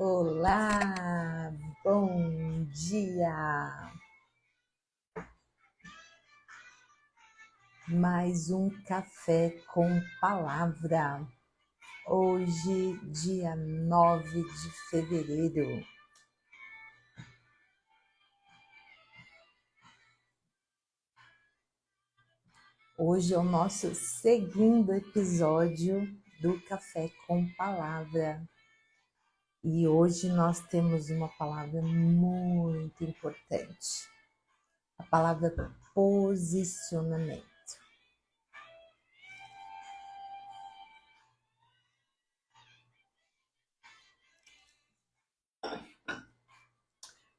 Olá, bom dia! Mais um café com palavra. Hoje, dia 9 de fevereiro. Hoje é o nosso segundo episódio do Café com Palavra. E hoje nós temos uma palavra muito importante. A palavra posicionamento.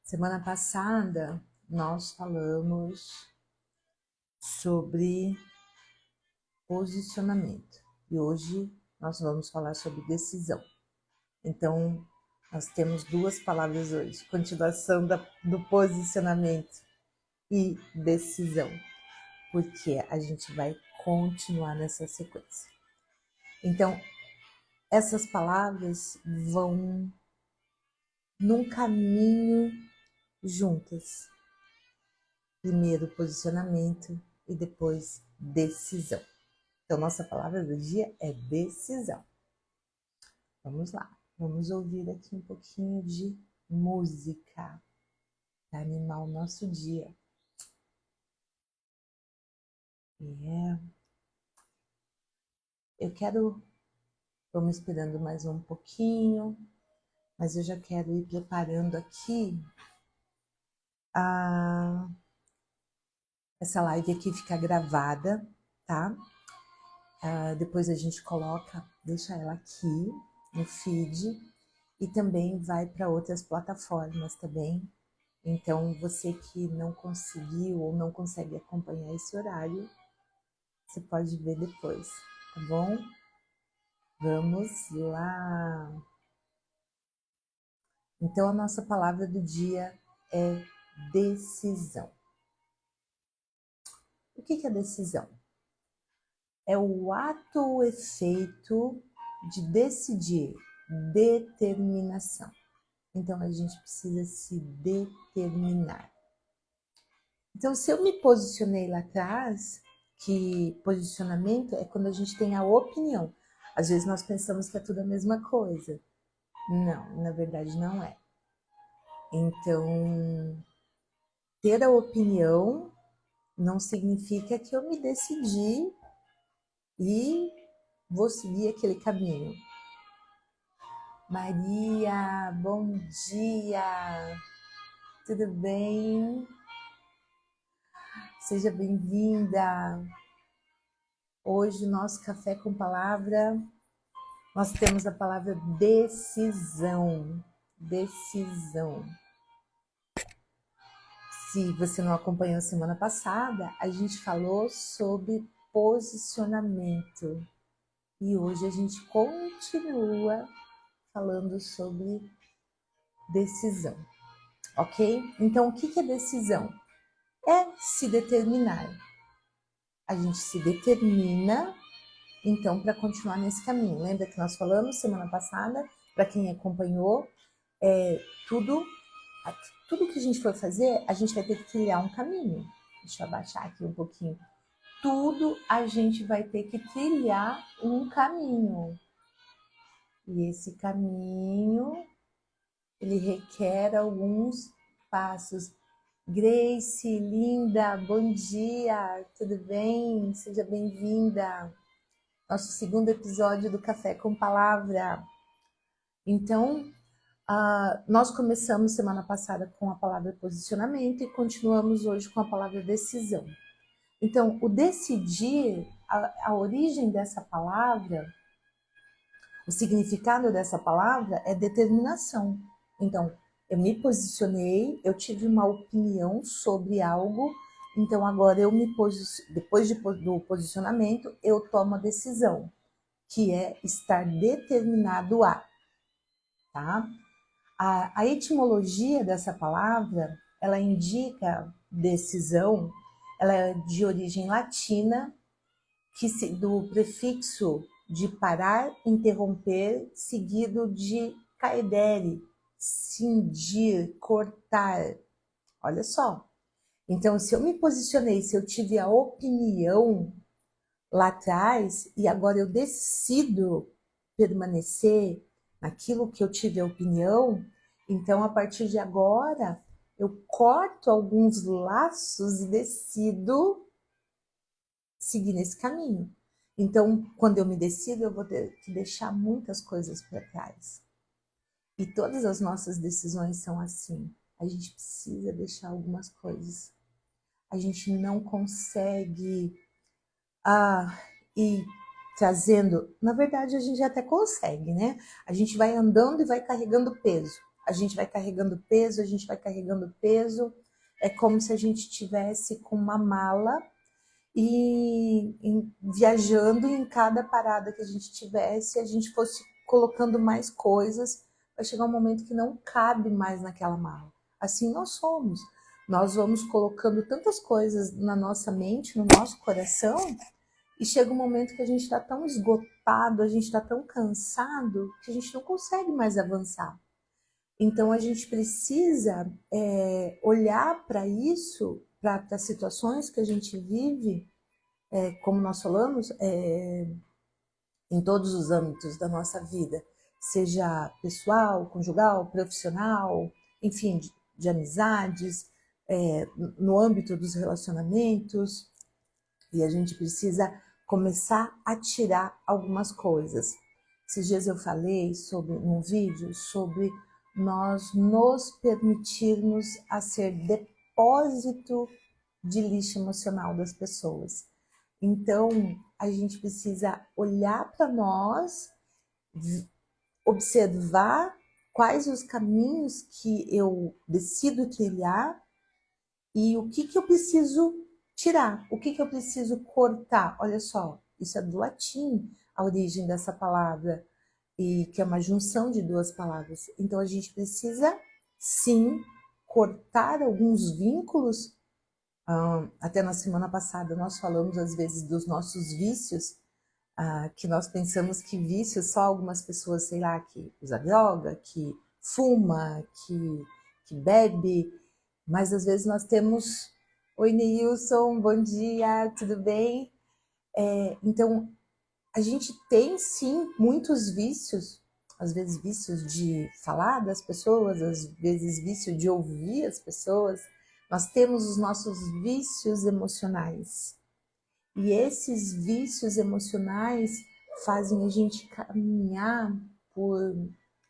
Semana passada nós falamos sobre posicionamento e hoje nós vamos falar sobre decisão. Então, nós temos duas palavras hoje, continuação do posicionamento e decisão, porque a gente vai continuar nessa sequência. Então, essas palavras vão num caminho juntas. Primeiro posicionamento e depois decisão. Então, nossa palavra do dia é decisão. Vamos lá, vamos ouvir aqui um pouquinho de música para animar o nosso dia. Vamos esperando mais um pouquinho, mas eu já quero ir preparando aqui. Essa live aqui fica gravada, tá? Depois a gente deixa ela aqui no feed e também vai para outras plataformas também. Então, você que não conseguiu ou não consegue acompanhar esse horário, você pode ver depois, tá bom? Vamos lá! Então, a nossa palavra do dia é decisão. O que é decisão? É o ato ou efeito de decidir, determinação. Então, a gente precisa se determinar. Então, se eu me posicionei lá atrás, que posicionamento é quando a gente tem a opinião. Às vezes nós pensamos que é tudo a mesma coisa. Não, na verdade não é. Então, ter a opinião não significa que eu me decidi e vou seguir aquele caminho. Maria, bom dia! Tudo bem? Seja bem-vinda! Hoje, o nosso Café com Palavra, nós temos a palavra decisão. Decisão. Se você não acompanhou semana passada, a gente falou sobre posicionamento. E hoje a gente continua falando sobre decisão. Ok? Então, o que é decisão? É se determinar. A gente se determina, então, para continuar nesse caminho. Lembra que nós falamos semana passada, para quem acompanhou, tudo que a gente for fazer, a gente vai ter que trilhar um caminho. Deixa eu abaixar aqui um pouquinho. Tudo a gente vai ter que trilhar um caminho. E esse caminho, ele requer alguns passos. Grace, linda, bom dia, tudo bem? Seja bem-vinda. Nosso segundo episódio do Café com Palavra. Então, nós começamos semana passada com a palavra posicionamento e continuamos hoje com a palavra decisão. Então, o decidir, a origem dessa palavra, o significado dessa palavra é determinação. Então, eu me posicionei, eu tive uma opinião sobre algo, então agora depois do posicionamento, eu tomo a decisão, que é estar determinado a, tá? A etimologia dessa palavra, ela indica decisão, ela é de origem latina, do prefixo de parar, interromper, seguido de caedere, cindir, cortar. Olha só. Então, se eu me posicionei, se eu tive a opinião lá atrás e agora eu decido permanecer naquilo que eu tive a opinião, então a partir de agora eu corto alguns laços e decido seguir nesse caminho. Então, quando eu me decido, eu vou ter que deixar muitas coisas para trás. E todas as nossas decisões são assim. A gente precisa deixar algumas coisas. A gente não consegue ir trazendo. Na verdade, a gente até consegue, né? A gente vai andando e vai carregando peso. A gente vai carregando peso, a gente vai carregando peso. É como se a gente tivesse com uma mala e viajando, e em cada parada que a gente tivesse, a gente fosse colocando mais coisas, vai chegar um momento que não cabe mais naquela mala. Assim nós somos. Nós vamos colocando tantas coisas na nossa mente, no nosso coração, e chega um momento que a gente está tão esgotado, a gente está tão cansado, que a gente não consegue mais avançar. Então a gente precisa olhar para isso, para as situações que a gente vive, como nós falamos, em todos os âmbitos da nossa vida, seja pessoal, conjugal, profissional, enfim, de amizades, no âmbito dos relacionamentos, e a gente precisa começar a tirar algumas coisas. Esses dias eu falei sobre um vídeo sobre nós nos permitirmos a ser depósito de lixo emocional das pessoas. Então, a gente precisa olhar para nós, observar quais os caminhos que eu decido trilhar e o que eu preciso tirar, o que eu preciso cortar. Olha só, isso é do latim, a origem dessa palavra, e que é uma junção de duas palavras. Então, a gente precisa, sim, cortar alguns vínculos. Até na semana passada nós falamos às vezes dos nossos vícios, que nós pensamos que vício só algumas pessoas, sei lá, que usa droga, que fuma, que bebe, mas às vezes nós temos... Oi, Neilson, bom dia, tudo bem? Então, a gente tem sim muitos vícios, às vezes vícios de falar das pessoas, às vezes vício de ouvir as pessoas. Nós temos os nossos vícios emocionais. E esses vícios emocionais fazem a gente caminhar por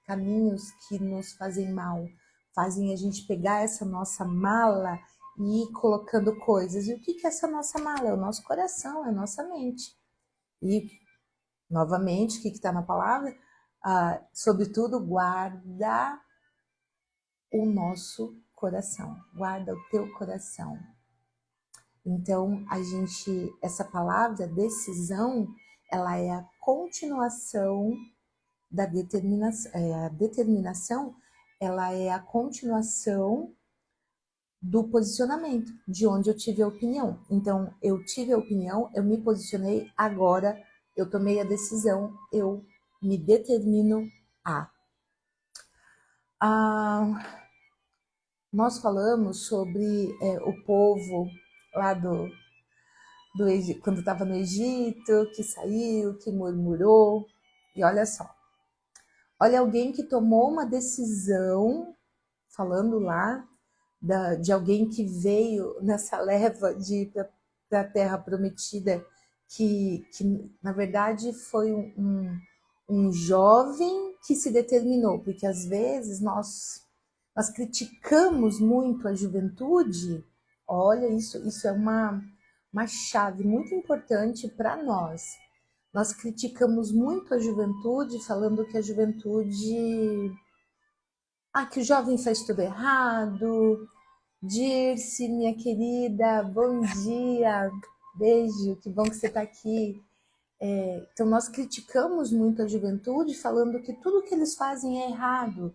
caminhos que nos fazem mal, fazem a gente pegar essa nossa mala e ir colocando coisas. E o que é essa nossa mala? É o nosso coração, é a nossa mente. E, novamente, o que está na palavra? Sobretudo, guarda o nosso coração, guarda o teu coração. Então, essa palavra decisão, ela é a continuação da determinação. A determinação, ela é a continuação do posicionamento, de onde eu tive a opinião. Então, eu tive a opinião, eu me posicionei, agora eu tomei a decisão, eu me determino a. Nós falamos sobre o povo lá quando estava no Egito, que saiu, que murmurou. E olha só, olha alguém que tomou uma decisão, falando lá de alguém que veio nessa leva de ir para a Terra Prometida, que na verdade foi um jovem que se determinou, porque às vezes nós criticamos muito a juventude. Olha, isso é uma chave muito importante para nós. Nós criticamos muito a juventude, falando que a juventude... que o jovem faz tudo errado. Dirce, minha querida, bom dia, beijo, que bom que você está aqui. Então, nós criticamos muito a juventude, falando que tudo que eles fazem é errado,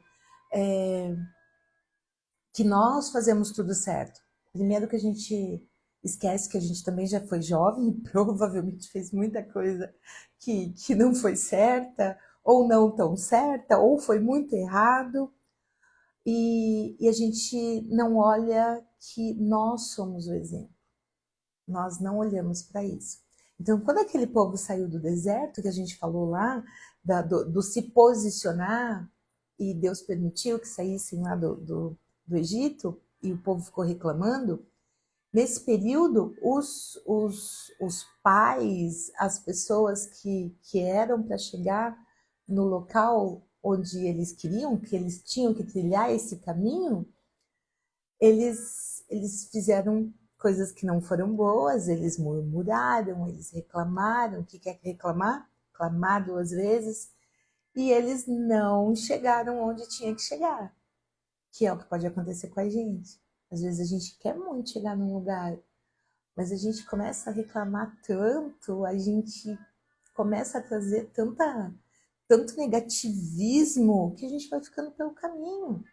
que nós fazemos tudo certo. Primeiro que a gente esquece que a gente também já foi jovem e provavelmente fez muita coisa que não foi certa, ou não tão certa, ou foi muito errado. e a gente não olha que nós somos o exemplo. Nós não olhamos para isso. Então, quando aquele povo saiu do deserto, que a gente falou lá, do se posicionar, e Deus permitiu que saíssem lá do Egito, e o povo ficou reclamando, nesse período, os pais, as pessoas que eram para chegar no local onde eles queriam, que eles tinham que trilhar esse caminho, eles fizeram coisas que não foram boas, eles murmuraram, eles reclamaram. O que quer reclamar? Clamar 2 vezes. E eles não chegaram onde tinha que chegar, que é o que pode acontecer com a gente. Às vezes a gente quer muito chegar num lugar, mas a gente começa a reclamar tanto, a gente começa a trazer tanto negativismo que a gente vai ficando pelo caminho.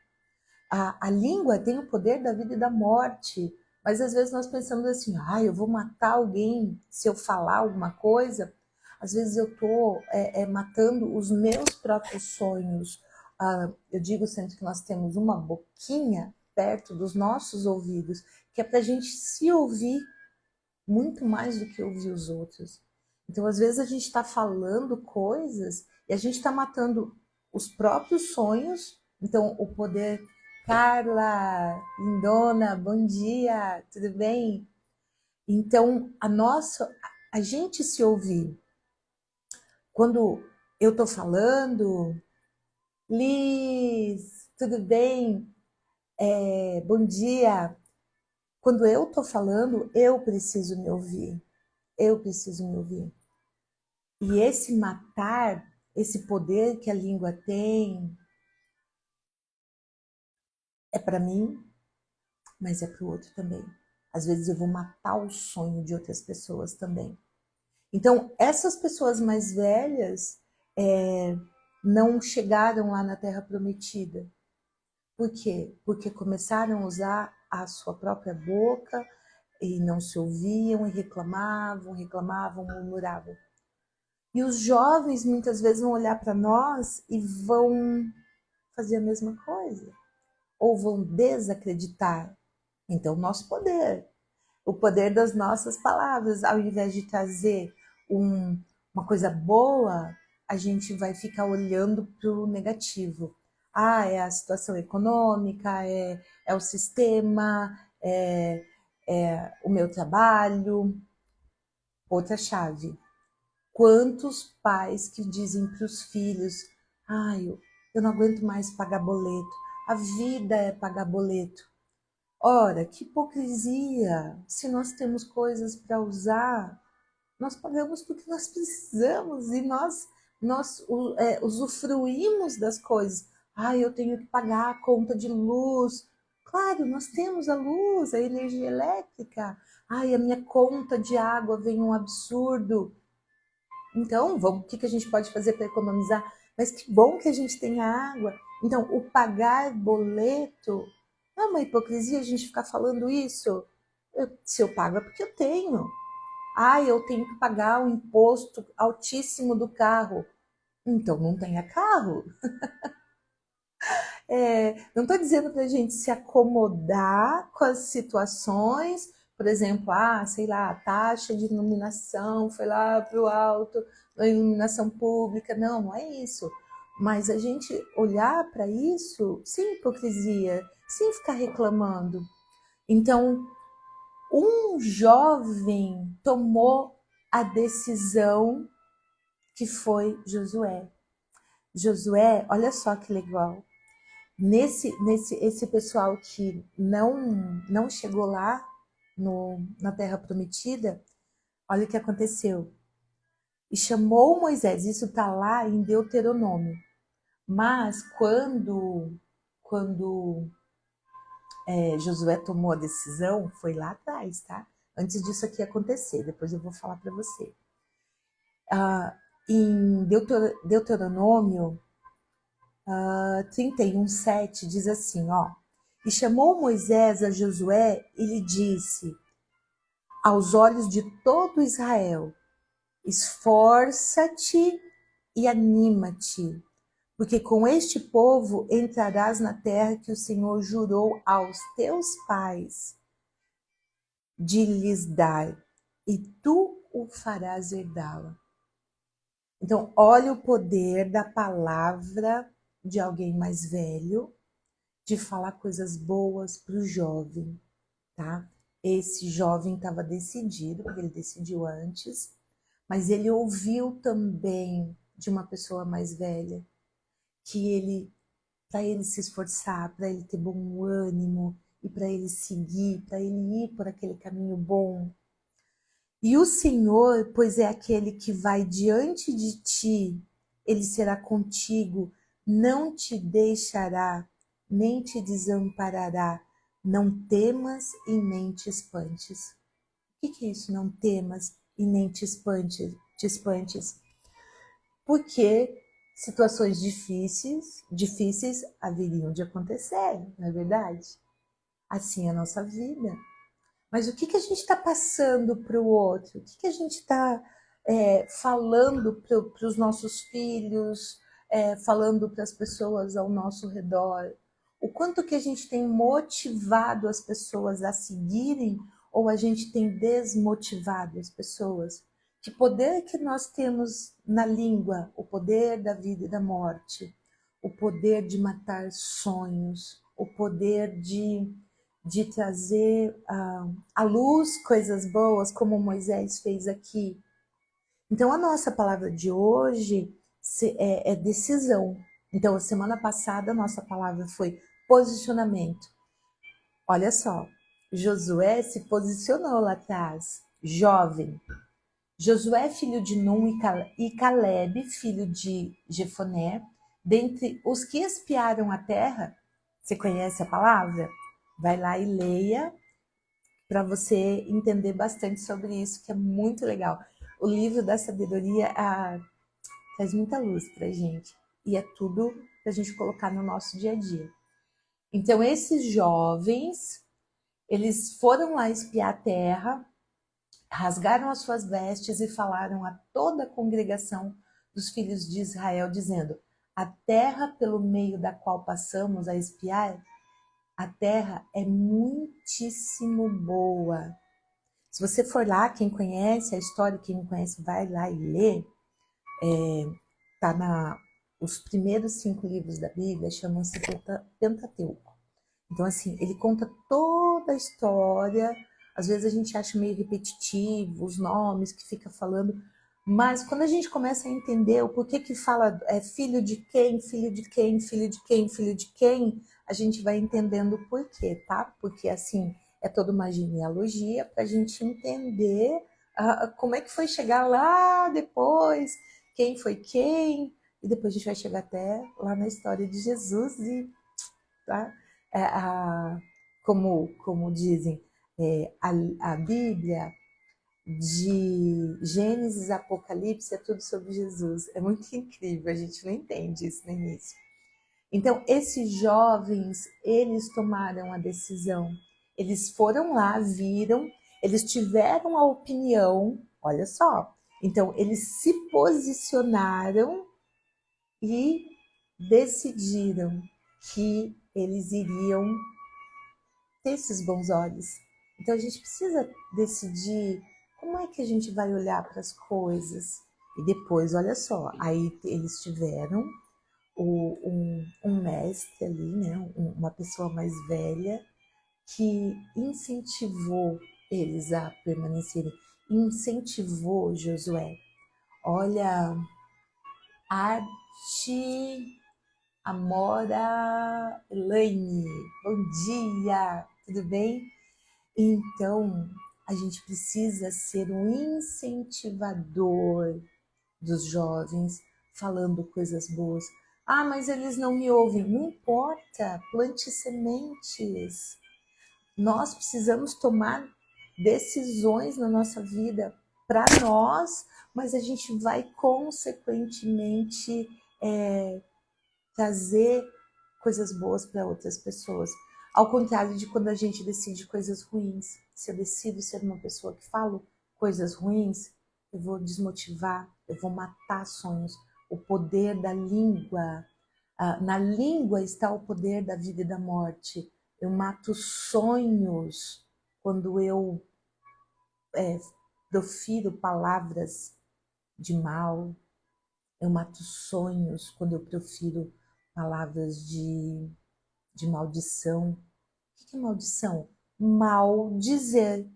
A língua tem o poder da vida e da morte, mas às vezes nós pensamos assim, eu vou matar alguém se eu falar alguma coisa. Às vezes eu estou matando os meus próprios sonhos. Eu digo sempre que nós temos uma boquinha perto dos nossos ouvidos, que é para a gente se ouvir muito mais do que ouvir os outros. Então, às vezes a gente está falando coisas e a gente está matando os próprios sonhos. Então, o poder... Carla, lindona, bom dia, tudo bem? Então, a gente se ouvir. Quando eu estou falando, Liz, tudo bem? Bom dia. Quando eu estou falando, eu preciso me ouvir. Eu preciso me ouvir. E esse matar, esse poder que a língua tem, é para mim, mas é para o outro também. Às vezes eu vou matar o sonho de outras pessoas também. Então, essas pessoas mais velhas não chegaram lá na Terra Prometida. Por quê? Porque começaram a usar a sua própria boca e não se ouviam e reclamavam, murmuravam. E os jovens muitas vezes vão olhar para nós e vão fazer a mesma coisa, ou vão desacreditar. Então, nosso poder, o poder das nossas palavras, ao invés de trazer uma coisa boa, a gente vai ficar olhando para o negativo. É a situação econômica, é o sistema, é o meu trabalho. Outra chave. Quantos pais que dizem para os filhos, eu não aguento mais pagar boleto, a vida é pagar boleto. Ora, que hipocrisia! Se nós temos coisas para usar, nós pagamos porque nós precisamos e nós usufruímos das coisas. Eu tenho que pagar a conta de luz. Claro, nós temos a luz, a energia elétrica. A minha conta de água vem um absurdo. Então, o que a gente pode fazer para economizar? Mas que bom que a gente tem a água. Então, o pagar boleto, não é uma hipocrisia a gente ficar falando isso? Se eu pago é porque eu tenho. Eu tenho que pagar o imposto altíssimo do carro. Então, não tenha carro. Não estou dizendo para a gente se acomodar com as situações, por exemplo, sei lá, a taxa de iluminação foi lá para o alto, a iluminação pública. Não, não é isso. Mas a gente olhar para isso sem hipocrisia, sem ficar reclamando. Então, um jovem tomou a decisão que foi Josué. Josué, olha só que legal. Esse pessoal que não chegou lá na Terra Prometida, olha o que aconteceu. E chamou Moisés, isso está lá em Deuteronômio. Mas quando Josué tomou a decisão, foi lá atrás, tá? Antes disso aqui acontecer, depois eu vou falar para você. Em Deuteronômio 31:7 diz assim, e chamou Moisés a Josué e lhe disse, aos olhos de todo Israel, esforça-te e anima-te, porque com este povo entrarás na terra que o Senhor jurou aos teus pais de lhes dar, e tu o farás herdá-la. Então, olha o poder da palavra de alguém mais velho, de falar coisas boas para o jovem, tá? Esse jovem estava decidido, porque ele decidiu antes, mas ele ouviu também de uma pessoa mais velha que ele, para ele se esforçar, para ele ter bom ânimo e para ele seguir, para ele ir por aquele caminho bom. E o Senhor, pois é aquele que vai diante de ti, ele será contigo, não te deixará, nem te desamparará. Não temas e nem te espantes. O que é isso? Não temas e nem te espantes. Porque situações difíceis haveriam de acontecer, não é verdade? Assim é a nossa vida. Mas o que a gente está passando para o outro? O que a gente está falando para os nossos filhos, falando para as pessoas ao nosso redor? O quanto que a gente tem motivado as pessoas a seguirem ou a gente tem desmotivado as pessoas? Que poder que nós temos na língua, o poder da vida e da morte, o poder de matar sonhos, o poder de trazer à luz coisas boas, como Moisés fez aqui. Então, a nossa palavra de hoje é decisão. Então, a semana passada, a nossa palavra foi posicionamento. Olha só, Josué se posicionou lá atrás, jovem. Josué, filho de Num, e Caleb, filho de Jefoné, dentre os que espiaram a terra, você conhece a palavra? Vai lá e leia para você entender bastante sobre isso, que é muito legal. O livro da sabedoria traz muita luz para a gente e é tudo para a gente colocar no nosso dia a dia. Então, esses jovens, eles foram lá espiar a terra, rasgaram as suas vestes e falaram a toda a congregação dos filhos de Israel, dizendo: a terra pelo meio da qual passamos a espiar, a terra é muitíssimo boa. Se você for lá, quem conhece a história, quem não conhece, vai lá e lê. Tá os primeiros 5 livros da Bíblia chamam-se Pentateuco. Então, assim, ele conta toda a história. Às vezes a gente acha meio repetitivo os nomes que fica falando, mas quando a gente começa a entender o porquê que fala filho de quem, filho de quem, filho de quem, filho de quem, a gente vai entendendo o porquê, tá? Porque, assim, é toda uma genealogia para a gente entender como é que foi chegar lá depois, quem foi quem, e depois a gente vai chegar até lá na história de Jesus e tá? Como dizem, a Bíblia, de Gênesis a Apocalipse, é tudo sobre Jesus. É muito incrível, a gente não entende isso no início. Então, esses jovens, eles tomaram a decisão. Eles foram lá, viram, eles tiveram a opinião, olha só. Então, eles se posicionaram e decidiram que eles iriam ter esses bons olhos. Então a gente precisa decidir como é que a gente vai olhar para as coisas. E depois, olha só, aí eles tiveram um mestre ali, né, uma pessoa mais velha, que incentivou eles a permanecerem, incentivou Josué. Olha, Arte Amora Elaine, bom dia, tudo bem? Então, a gente precisa ser um incentivador dos jovens, falando coisas boas. Ah, mas eles não me ouvem. Não importa, plante sementes. Nós precisamos tomar decisões na nossa vida para nós, mas a gente vai consequentemente trazer coisas boas para outras pessoas. Ao contrário de quando a gente decide coisas ruins. Se eu decido ser uma pessoa que falo coisas ruins, eu vou desmotivar, eu vou matar sonhos. O poder da língua, Na língua está o poder da vida e da morte. Eu mato sonhos quando eu profiro palavras de mal. Eu mato sonhos quando eu profiro palavras de maldição. O que é maldição? Maldizer.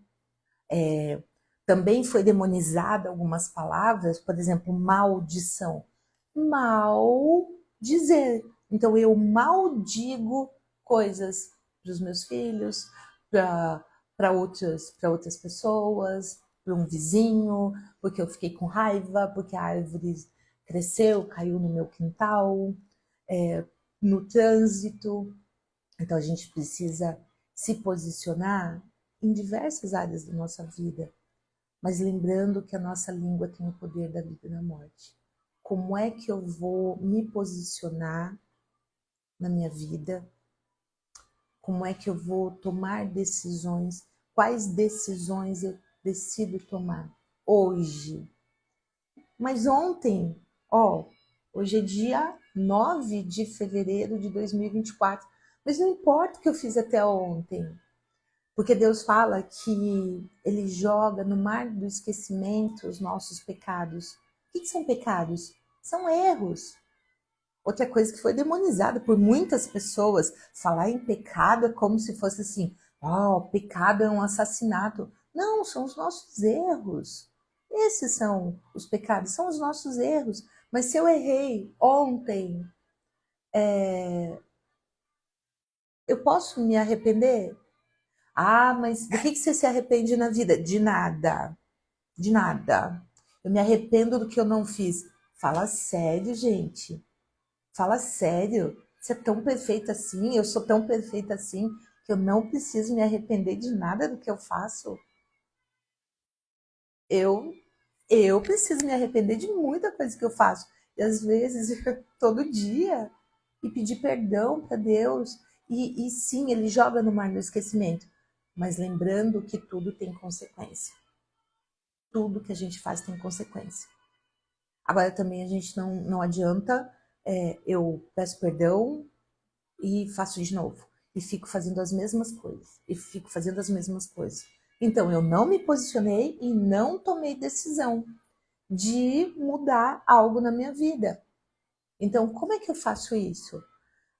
Também foi demonizada algumas palavras, por exemplo, maldição. Mal dizer. Então eu maldigo coisas para os meus filhos, para outras pessoas, para um vizinho, porque eu fiquei com raiva, porque a árvore cresceu, caiu no meu quintal, no trânsito. Então a gente precisa se posicionar em diversas áreas da nossa vida, mas lembrando que a nossa língua tem o poder da vida e da morte. Como é que eu vou me posicionar na minha vida? Como é que eu vou tomar decisões? Quais decisões eu decido tomar hoje? Mas ontem, hoje é dia 9 de fevereiro de 2024, mas não importa o que eu fiz até ontem, porque Deus fala que Ele joga no mar do esquecimento os nossos pecados. O que são pecados? São erros. Outra coisa que foi demonizada por muitas pessoas, falar em pecado é como se fosse assim, pecado é um assassinato. Não, são os nossos erros. Esses são os pecados, são os nossos erros. Mas se eu errei ontem, eu posso me arrepender? Mas do que você se arrepende na vida? De nada. De nada. Eu me arrependo do que eu não fiz. Fala sério, gente. Fala sério. Você é tão perfeita assim, eu sou tão perfeita assim, que eu não preciso me arrepender de nada do que eu faço. Eu, eu preciso me arrepender de muita coisa que eu faço. E às vezes, todo dia. E pedir perdão para Deus. E sim, Ele joga no mar do esquecimento. Mas lembrando que tudo tem consequência. Tudo que a gente faz tem consequência. Agora também a gente não adianta, eu peço perdão e faço de novo. E fico fazendo as mesmas coisas. E fico fazendo as mesmas coisas. Então eu não me posicionei e não tomei decisão de mudar algo na minha vida. Então como é que eu faço isso?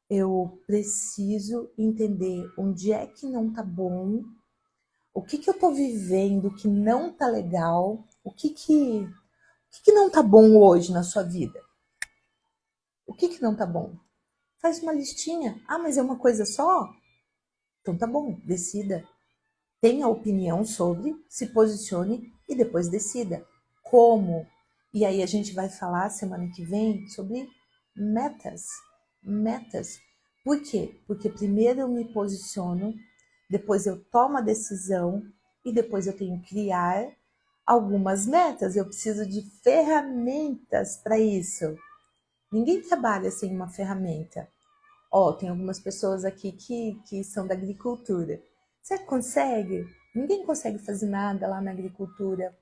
Eu preciso entender onde é que não tá bom, o que eu tô vivendo que não tá legal, o que não tá bom hoje na sua vida? O que não tá bom? Faz uma listinha. Mas é uma coisa só? Então tá bom, decida. Tenha opinião sobre, se posicione e depois decida. Como? E aí a gente vai falar semana que vem sobre metas. Metas. Por quê? Porque primeiro eu me posiciono, depois eu tomo a decisão e depois eu tenho que criar algumas metas. Eu preciso de ferramentas para isso. Ninguém trabalha sem uma ferramenta. Tem algumas pessoas aqui que são da agricultura. Você consegue? Ninguém consegue fazer nada lá na agricultura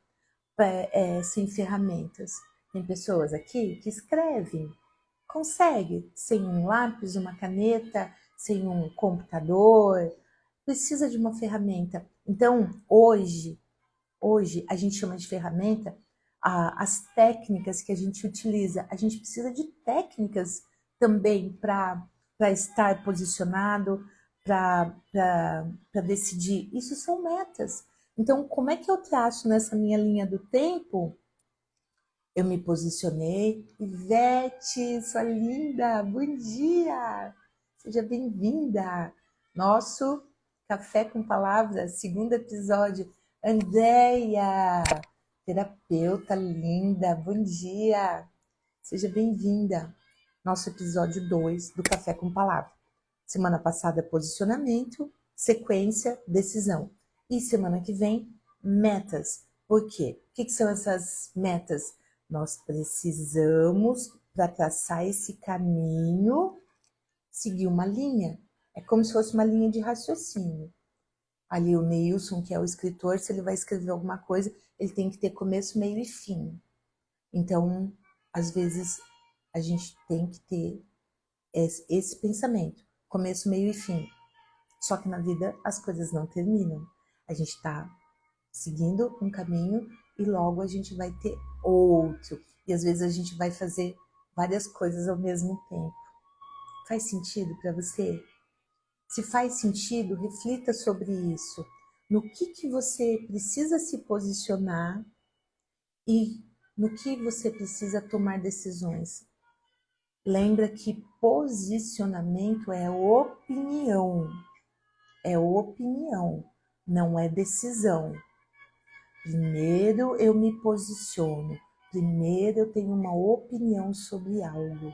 sem ferramentas. Tem pessoas aqui que escrevem. Consegue, sem um lápis, uma caneta, sem um computador. Precisa de uma ferramenta. Então, hoje a gente chama de ferramenta as técnicas que a gente utiliza. A gente precisa de técnicas também para estar posicionado, para decidir. Isso são metas. Então, como é que eu traço nessa minha linha do tempo? Eu me posicionei. Ivete, sua linda, bom dia! Seja bem-vinda! Nosso Café com Palavras, segundo episódio. Andréia, terapeuta linda, bom dia! Seja bem-vinda! Nosso episódio 2 do Café com Palavra. Semana passada, posicionamento, sequência, decisão. E semana que vem, metas. Por quê? O que são essas metas? Nós precisamos, para traçar esse caminho, seguir uma linha. É como se fosse uma linha de raciocínio. Ali o Neilson, que é o escritor, se ele vai escrever alguma coisa, ele tem que ter começo, meio e fim. Então, às vezes, a gente tem que ter esse pensamento, começo, meio e fim. Só que na vida as coisas não terminam. A gente está seguindo um caminho e logo a gente vai ter outro. E às vezes a gente vai fazer várias coisas ao mesmo tempo. Faz sentido para você? Se faz sentido, reflita sobre isso. No que você precisa se posicionar e no que você precisa tomar decisões. Lembra que posicionamento é opinião. É opinião, não é decisão. Primeiro eu me posiciono, primeiro eu tenho uma opinião sobre algo,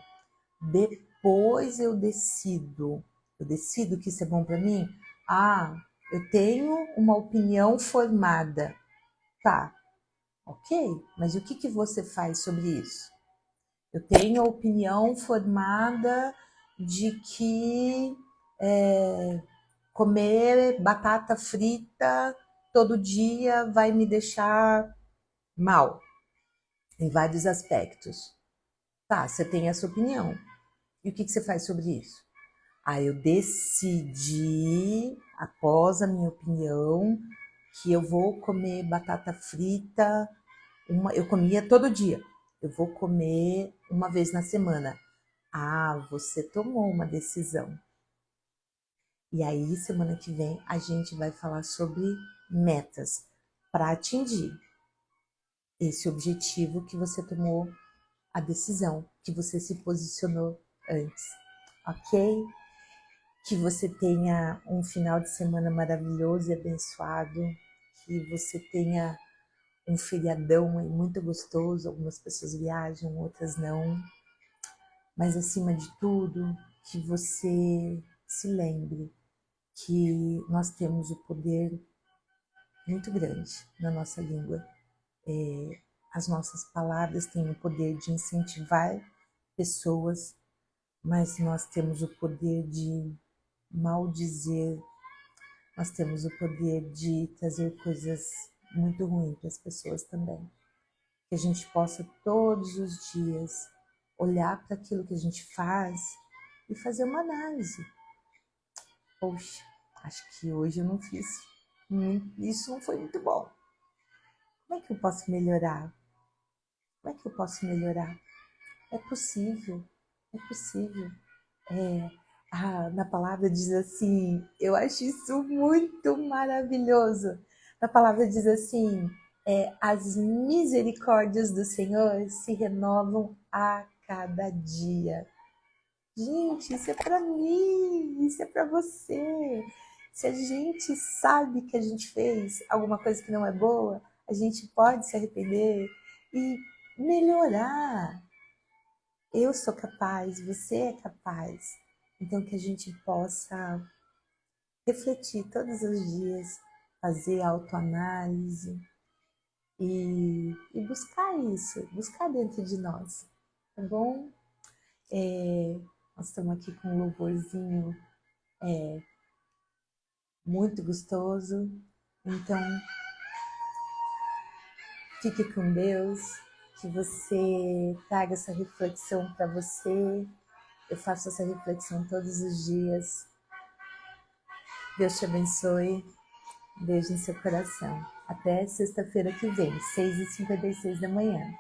depois eu decido. Eu decido que isso é bom para mim? Ah, eu tenho uma opinião formada. Tá, ok, mas o que você faz sobre isso? Eu tenho a opinião formada de que comer batata frita todo dia vai me deixar mal, em vários aspectos. Tá, você tem essa opinião. E o que você faz sobre isso? Ah, eu decidi, após a minha opinião, que eu vou comer batata frita, eu comia todo dia. Eu vou comer uma vez na semana. Ah, você tomou uma decisão. E aí, semana que vem, a gente vai falar sobre metas para atingir esse objetivo que você tomou a decisão, que você se posicionou antes, ok? Que você tenha um final de semana maravilhoso e abençoado, que você tenha um feriadão aí muito gostoso. Algumas pessoas viajam, outras não. Mas acima de tudo, que você se lembre que nós temos o poder muito grande na nossa língua. As nossas palavras têm o poder de incentivar pessoas, mas nós temos o poder de maldizer, nós temos o poder de trazer coisas muito ruins para as pessoas também. Que a gente possa todos os dias olhar para aquilo que a gente faz e fazer uma análise. Poxa, acho que hoje eu não fiz, isso não foi muito bom. Como é que eu posso melhorar? Como é que eu posso melhorar? É possível, é possível. Na palavra diz assim, eu acho isso muito maravilhoso. Na palavra diz assim, as misericórdias do Senhor se renovam a cada dia. Gente, isso é para mim, isso é para você. Se a gente sabe que a gente fez alguma coisa que não é boa, a gente pode se arrepender e melhorar. Eu sou capaz, você é capaz. Então, que a gente possa refletir todos os dias, fazer autoanálise e buscar isso, buscar dentro de nós, tá bom? Nós estamos aqui com um louvorzinho muito gostoso, então fique com Deus, que você traga essa reflexão para você. Eu faço essa reflexão todos os dias. Deus te abençoe. Beijo no seu coração. Até sexta-feira que vem, 6h56 da manhã.